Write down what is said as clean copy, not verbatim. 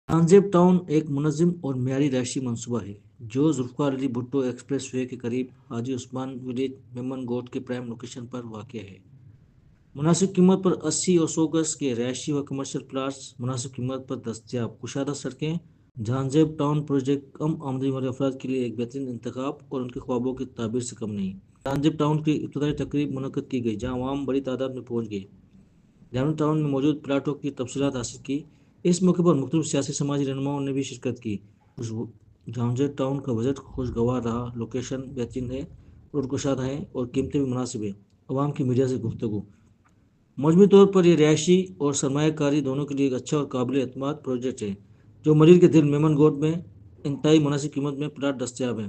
Jahanzeb town ایک منظم اور معیاری رہائشی منصوبہ ہے جو ذوالفقار بھٹو ایکسپریس وے کے قریب حاجی عثمان ولیج میمن گوٹھ کے پرائم لوکیشن پر واقع ہے۔ مناسب قیمت پر 80 اور 100 گز کے رہائشی و کمرشل پلاٹس مناسب قیمت پر دستیاب کشادہ سڑکیں۔ جہانزیب ٹاؤن پروجیکٹ کم آمدنی والے افراد کے لیے ایک بہترین انتخاب اور ان کے خوابوں کی تعبیر سے کم نہیں۔ جہانزیب ٹاؤن کی افتتاحی تقریب منعقد کی گئی جہاں عوام بڑی تعداد میں پہنچ گئے، جہاں ٹاؤن میں موجود پلاٹوں کی تفصیلات حاصل کی۔ اس موقع پر مختلف سیاسی سماجی رہنماؤں نے بھی شرکت کی۔ جہانزیب ٹاؤن کا بجٹ خوشگوار رہا، لوکیشن بہترین ہے، روڈ کشادہ ہیں اور قیمتیں بھی مناسب ہیں۔ عوام کی میڈیا سے گفتگو۔ مجموعی طور پر یہ رہائشی اور سرمایہ کاری دونوں کے لیے ایک اچھا اور قابل اعتماد پروجیکٹ ہے جو ملیر کے دل میمن گوٹھ میں انتہائی مناسب قیمت میں پلاٹ دستیاب ہیں۔